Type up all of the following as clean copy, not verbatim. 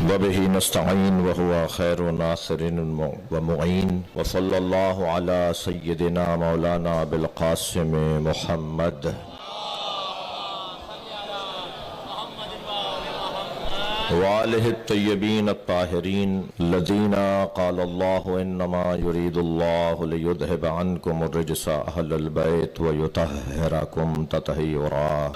وبه نستعين وهو خير ناصر ومعين وصلى الله على سيدنا مولانا بالقاسم محمد وآله الطيبين الطاهرين الذين قال الله إنما يريد الله ليذهب عنكم الرجس أهل البيت ويطهركم تطهيرا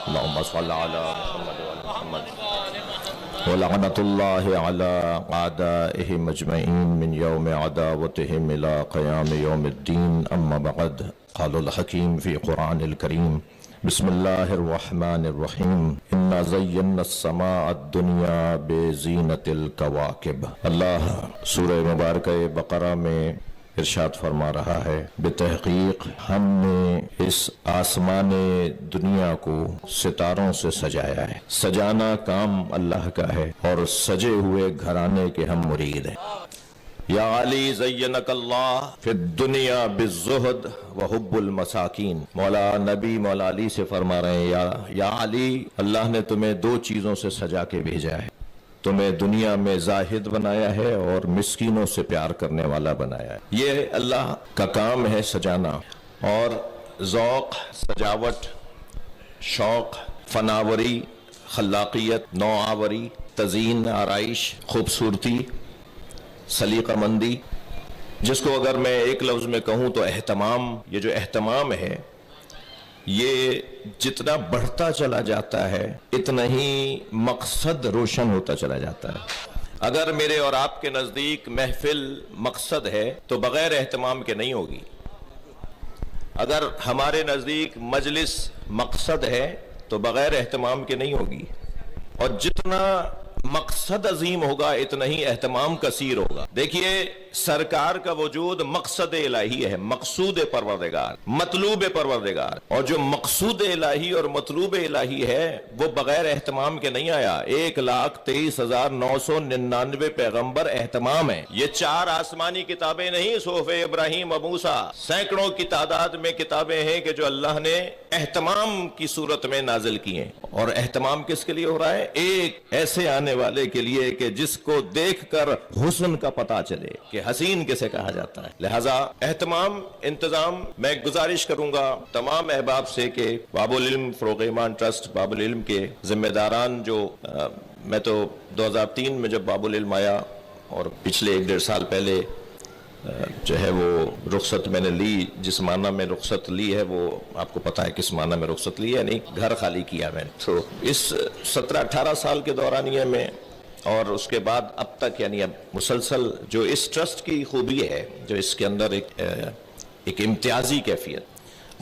اللهم صل على محمد وعلى محمد ولعنة الله على أعدائهم أجمعين من يوم عداوتهم إلى قيام يوم الدين أما بعد قال الحكيم في قرآن الكريم بسم الله الرحمن الرحيم إنا زينا السماء الدنيا بزينة الكواكب اللہ سورہ مبارکہ بقرہ میں ارشاد فرما رہا ہے بتحقیق ہم نے اس آسمان دنیا کو ستاروں سے سجایا ہے۔ سجانا کام اللہ کا ہے اور سجے ہوئے گھرانے کے ہم مرید ہیں۔ یا علی زینک اللہ فی الدنیا بالزہد وحب المساکین، مولا نبی مولا علی سے فرما رہے ہیں یا علی، اللہ نے تمہیں دو چیزوں سے سجا کے بھیجا ہے، تمہیں دنیا میں زاہد بنایا ہے اور مسکینوں سے پیار کرنے والا بنایا ہے۔ یہ اللہ کا کام ہے سجانا، اور ذوق، سجاوٹ، شوق، فناوری، خلاقیت، نوآوری، تزئین، آرائش، خوبصورتی، سلیقہ مندی، جس کو اگر میں ایک لفظ میں کہوں تو اہتمام۔ یہ جو اہتمام ہے یہ جتنا بڑھتا چلا جاتا ہے اتنا ہی مقصد روشن ہوتا چلا جاتا ہے۔ اگر میرے اور آپ کے نزدیک محفل مقصد ہے تو بغیر اہتمام کے نہیں ہوگی۔ اگر ہمارے نزدیک مجلس مقصد ہے تو بغیر اہتمام کے نہیں ہوگی، اور جتنا مقصد عظیم ہوگا اتنا ہی اہتمام کثیر ہوگا۔ دیکھیے سرکار کا وجود مقصد الہی ہے، مقصود پروردگار، مطلوب پروردگار، اور جو مقصود الہی اور مطلوب الہی ہے وہ بغیر اہتمام کے نہیں آیا۔ 1,23,999 پیغمبر اہتمام ہیں۔ یہ 4 آسمانی کتابیں نہیں، صحف ابراہیم و موسیٰ، سینکڑوں کی تعداد میں کتابیں ہیں کہ جو اللہ نے اہتمام کی صورت میں نازل کی ہیں۔ اور اہتمام کس کے لیے ہو رہا ہے؟ ایک ایسے آنے والے کے لیے کہ جس کو دیکھ کر حسن کا پتہ چلے کہ حسین کسے کہا جاتا ہے۔ لہذا اہتمام، انتظام، میں گزارش کروں گا تمام احباب سے کہ باب العلم فروغ ایمان ٹرسٹ باب العلم کے ذمہ داران جو میں تو 2003 میں جب باب العلم آیا اور پچھلے 1.5 سال پہلے جو ہے وہ رخصت میں نے لی، جس معنی میں رخصت لی ہے وہ آپ کو پتہ ہے کس معنی میں رخصت لی ہے، یعنی گھر خالی کیا میں نے۔ تو اس 17-18 سال کے دورانیے میں اور اس کے بعد اب تک، یعنی اب مسلسل جو اس ٹرسٹ کی خوبی ہے، جو اس کے اندر ایک امتیازی کیفیت،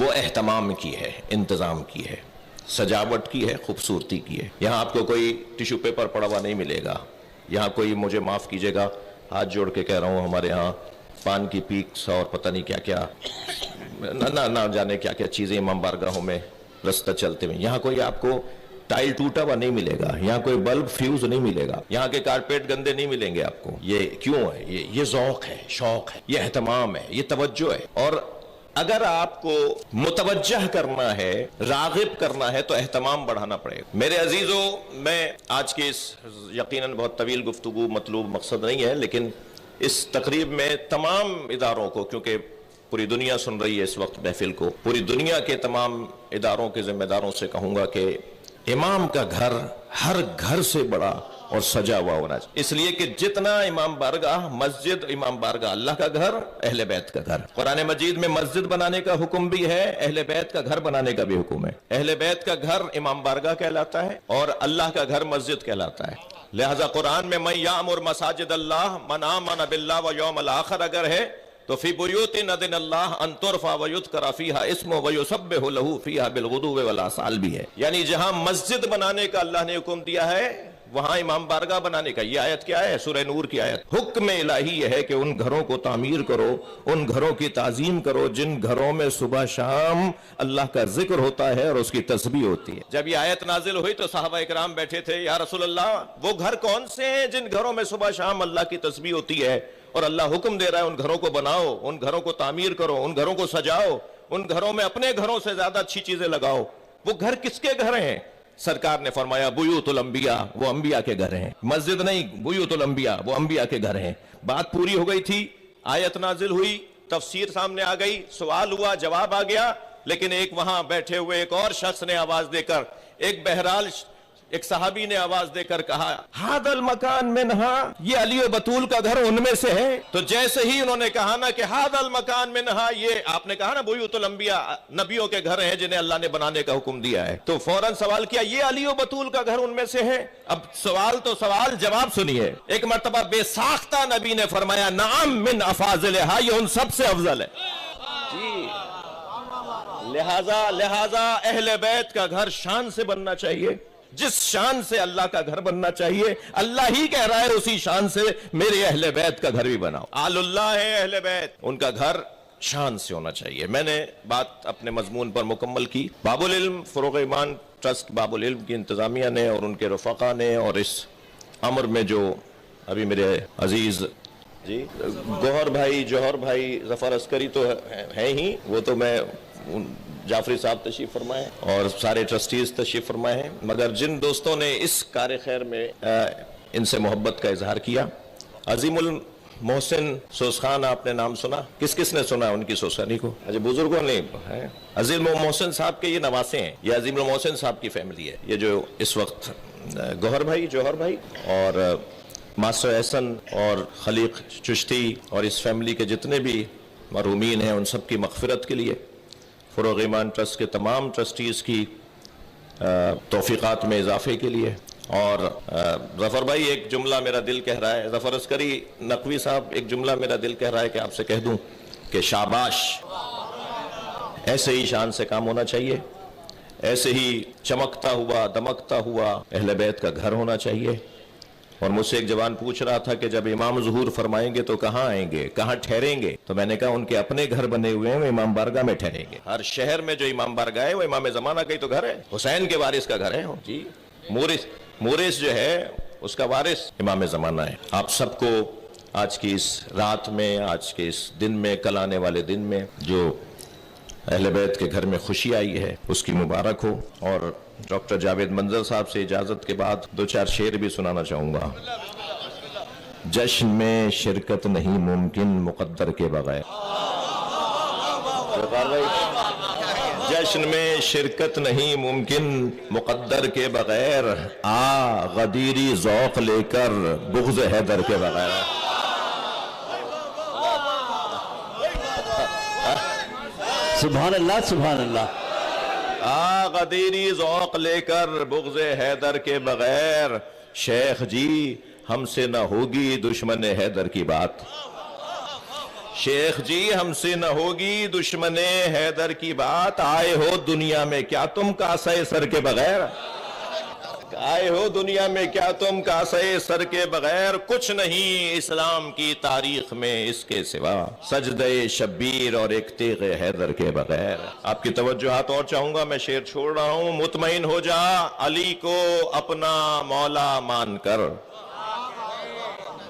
وہ اہتمام کی ہے، انتظام کی ہے، سجاوٹ کی ہے، خوبصورتی کی ہے۔ یہاں آپ کو کوئی ٹیشو پیپر پڑا ہوا نہیں ملے گا، یہاں کوئی، مجھے معاف کیجیے گا، ہاتھ جوڑ کے کہہ رہا ہوں، ہمارے ہاں پان کی پیکس اور پتہ نہیں کیا کیا، نہ جانے کیا کیا چیزیں امام بارگاہوں میں رستہ چلتے ہوئے، یہاں کوئی آپ کو ٹائل ٹوٹا ہوا نہیں ملے گا، یہاں کوئی بلب فیوز نہیں ملے گا، یہاں کے کارپیٹ گندے نہیں ملیں گے آپ کو۔ یہ کیوں ہے؟ یہ ذوق ہے، شوق ہے، یہ اہتمام ہے، یہ توجہ ہے۔ اور اگر آپ کو متوجہ کرنا ہے، راغب کرنا ہے تو اہتمام بڑھانا پڑے گا۔ میرے عزیزو، میں آج کی اس یقیناً بہت طویل گفتگو مطلوب مقصد نہیں ہے، لیکن اس تقریب میں تمام اداروں کو، کیونکہ پوری دنیا سن رہی ہے اس وقت محفل کو، پوری دنیا کے تمام اداروں کے ذمہ داروں سے کہوں گا کہ امام کا گھر ہر گھر سے بڑا اور سجا ہوا ہونا چاہیے، اس لیے کہ جتنا امام بارگاہ مسجد، امام بارگاہ اللہ کا گھر، اہل بیت کا گھر۔ قرآن مجید میں مسجد بنانے کا حکم بھی ہے، اہل بیت کا گھر بنانے کا بھی حکم ہے۔ اہل بیت کا گھر امام بارگاہ کہلاتا ہے اور اللہ کا گھر مسجد کہلاتا ہے۔ لہذا قرآن میں من یعمر مساجد اللہ من آمن باللہ والیوم الآخر اگر ہے تو فی بیوت اذن اللہ ان ترفع ویذکر فیہا اسمہ ویسبح لہ فیہا بالغدو والآصال بھی ہے، یعنی جہاں مسجد بنانے کا اللہ نے حکم دیا ہے وہاں امام بارگاہ بنانے کا۔ یہ آیت کیا ہے؟ سورہ نور کی آیت۔ حکم الہی یہ ہے کہ ان گھروں کو تعمیر کرو، ان گھروں کی تعظیم کرو جن گھروں میں صبح شام اللہ کا ذکر ہوتا ہے اور اس کی تسبیح ہوتی ہے۔ جب یہ آیت نازل ہوئی تو صحابہ اکرام بیٹھے تھے، یا رسول اللہ وہ گھر کون سے ہیں جن گھروں میں صبح شام اللہ کی تسبیح ہوتی ہے؟ اور اللہ حکم دے رہا ہے ان گھروں کو بناؤ، ان گھروں کو تعمیر کرو، ان گھروں کو سجاؤ، ان گھروں میں اپنے گھروں سے زیادہ اچھی چیزیں لگاؤ۔ وہ گھر کس کے گھر ہیں؟ سرکار نے فرمایا بیوت الانبیاء وہ انبیاء کے گھر ہیں، مسجد نہیں، بیوت الانبیاء وہ انبیاء کے گھر ہیں۔ بات پوری ہو گئی تھی، آیت نازل ہوئی، تفسیر سامنے آ گئی، سوال ہوا، جواب آ گیا، لیکن ایک وہاں بیٹھے ہوئے ایک اور شخص نے آواز دے کر، ایک صحابی نے آواز دے کر کہا ہذا المکان منہا، یہ علی و بطول کا گھر ان میں سے ہے۔ تو جیسے ہی انہوں نے کہا نا کہ ہذا المکان منہا، یہ آپ نے کہا نا بیوت الانبیاء نبیوں کے گھر ہیں جنہیں اللہ نے بنانے کا حکم دیا ہے، تو فوراً سوال کیا یہ علی و بطول کا گھر ان میں سے ہے؟ اب سوال تو سوال، جواب سنیے۔ ایک مرتبہ بے ساختہ نبی نے فرمایا نعم من افاضلہا، یہ ان سب سے افضل ہے جی۔ لہذا اہل بیت کا گھر شان سے بننا چاہیے، جس شان سے اللہ کا گھر بننا چاہیے، اللہ ہی کہہ رہا ہے اسی شان سے میرے اہل بیت کا گھر بھی بناؤ۔ آل اللہ ہے اہل بیت، ان کا گھر شان سے ہونا چاہیے۔ میں نے بات اپنے مضمون پر مکمل کی۔ باب العلم فروغ ایمان ٹرسٹ باب العلم کی انتظامیہ نے اور ان کے رفقا نے، اور اس امر میں جو ابھی میرے عزیز جی جوہر بھائی ظفر عسکری تو ہیں ہی، وہ تو میں جعفری صاحب تشریف فرمائے اور سارے ٹرسٹیز تشریف فرمائے ہیں، مگر جن دوستوں نے اس کار خیر میں ان سے محبت کا اظہار کیا، عظیم المحسن سوسخان آپ نے نام سنا؟ کس نے سنا ان کی سوسخانی کو؟ اچھا بزرگوں نے۔ عظیم المحسن صاحب کے یہ نواسے ہیں، یہ عظیم المحسن صاحب کی فیملی ہے، یہ جو اس وقت جوہر بھائی اور ماسٹر احسن اور خلیق چشتی اور اس فیملی کے جتنے بھی مرحومین ہیں ان سب کی مغفرت کے لیے، فروغ ایمان ٹرسٹ کے تمام ٹرسٹیز کی توفیقات میں اضافے کے لیے، اور ظفر بھائی ایک جملہ میرا دل کہہ رہا ہے، ظفر عسکری نقوی صاحب ایک جملہ میرا دل کہہ رہا ہے کہ آپ سے کہہ دوں کہ شاباش، ایسے ہی شان سے کام ہونا چاہیے، ایسے ہی چمکتا ہوا دمکتا ہوا اہل بیت کا گھر ہونا چاہیے۔ اور مجھ سے ایک جوان پوچھ رہا تھا کہ جب امام ظہور فرمائیں گے تو کہاں آئیں گے، کہاں ٹھہریں گے؟ تو میں نے کہا ان کے اپنے گھر بنے ہوئے ہیں، وہ امام بارگاہ میں ٹھہریں گے۔ ہر شہر میں جو امام بارگاہ ہے وہ امام زمانہ کا ہی تو گھر ہے، حسین کے وارث کا گھر ہے جی۔ مورث جو ہے اس کا وارث امام زمانہ ہے۔ آپ سب کو آج کی اس رات میں، آج کے اس دن میں، کل آنے والے دن میں جو اہل بیت کے گھر میں خوشی آئی ہے اس کی مبارک ہو۔ اور ڈاکٹر جاوید منظر صاحب سے اجازت کے بعد 2-4 شعر بھی سنانا چاہوں گا۔ جشن میں شرکت نہیں ممکن مقدر کے بغیر، جشن میں شرکت نہیں ممکن مقدر کے بغیر، آ غدیری ذوق لے کر بغض حیدر کے بغیر۔ سبحان اللہ سبحان اللہ۔ غدیری ذوق لے کر بغض حیدر کے بغیر، شیخ جی ہم سے نہ ہوگی دشمن حیدر کی بات، شیخ جی ہم سے نہ ہوگی دشمن حیدر کی بات، آئے ہو دنیا میں کیا تم کاسے سر کے بغیر، آئے ہو دنیا میں کیا تم کاسے سر کے بغیر، کچھ نہیں اسلام کی تاریخ میں اس کے سوا، سجدہ شبیر اور ایک تیغ حیدر کے بغیر۔ آپ کی توجہات اور چاہوں گا، میں شعر چھوڑ رہا ہوں۔ مطمئن ہو جا علی کو اپنا مولا مان کر،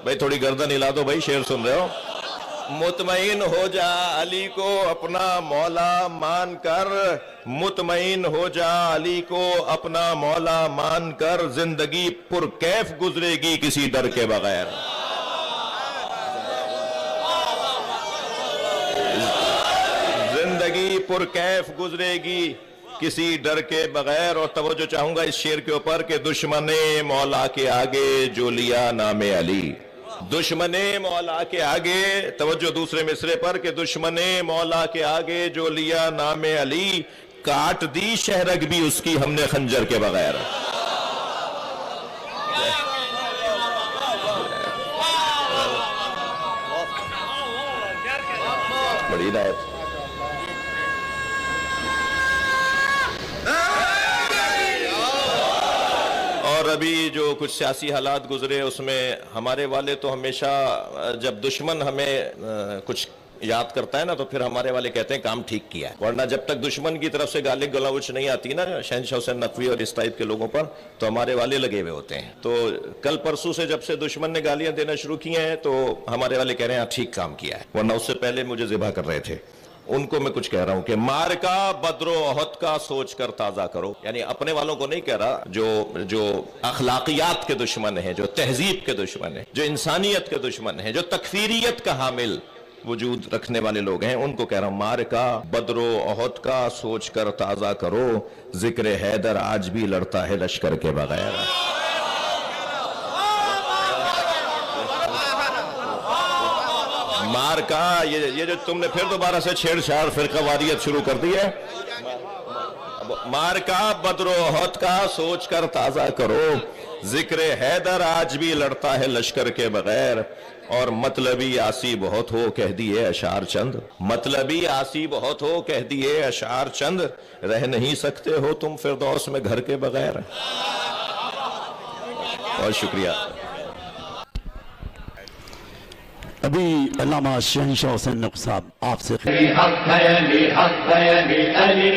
بھائی تھوڑی گردن ہلا دو بھائی، شعر سن رہے ہو۔ مطمئن ہو جا علی کو اپنا مولا مان کر، مطمئن ہو جا علی کو اپنا مولا مان کر، زندگی پر کیف گزرے گی کسی ڈر کے بغیر، زندگی پر کیف گزرے گی کسی ڈر کے بغیر۔ اور توجہ چاہوں گا اس شعر کے اوپر کہ دشمن مولا کے آگے جو لیا نام علی، دشمن مولا کے آگے، توجہ دوسرے مصرے پر کہ دشمن مولا کے آگے جو لیا نام علی، کاٹ دی شہرگ بھی اس کی ہم نے خنجر کے بغیر۔ بڑی ہدایت۔ اور ابھی جو کچھ سیاسی حالات گزرے اس میں ہمارے والے تو ہمیشہ جب دشمن ہمیں کچھ یاد کرتا ہے نا تو پھر ہمارے والے کہتے ہیں کام ٹھیک کیا ہے، ورنہ جب تک دشمن کی طرف سے گالی گلوچ نہیں آتی نا شہنشاہ حسین نقوی اور اس ٹائپ کے لوگوں پر، تو ہمارے والے لگے ہوئے ہوتے ہیں۔ تو کل پرسوں سے جب سے دشمن نے گالیاں دینا شروع کی ہیں تو ہمارے والے کہہ رہے ہیں ٹھیک کام کیا ہے، ورنہ اس سے پہلے مجھے ذبح کر رہے تھے۔ ان کو میں کچھ کہہ رہا ہوں کہ مارکا بدر و احد کا سوچ کر تازہ کرو. یعنی اپنے والوں کو نہیں کہہ رہا جو اخلاقیات کے دشمن ہیں, جو تہذیب کے دشمن ہیں, جو انسانیت کے دشمن ہیں, جو تکفیریت کا حامل وجود رکھنے والے لوگ ہیں, ان کو کہہ رہا ہوں مارکا بدر و احد کا سوچ کر تازہ کرو, ذکر حیدر آج بھی لڑتا ہے لشکر کے بغیر. مارکا یہ جو تم نے پھر دوبارہ سے چھیڑ چھاڑ فرقہ واریت شروع کر دی ہے. مارکا بدر و احد کا سوچ کر تازہ کرو, ذکر حیدر آج بھی لڑتا ہے لشکر کے بغیر. اور مطلبی آسی بہت ہو کہہ دیے اشعار چند, مطلبی آسی بہت ہو کہہ دیے اشعار چند, رہ نہیں سکتے ہو تم فردوس میں گھر کے بغیر. بہت شکریہ. ابھی علامہ شہنشاہ حسین نقوی صاحب آپ سے حق ہے علی حق ہے علی علی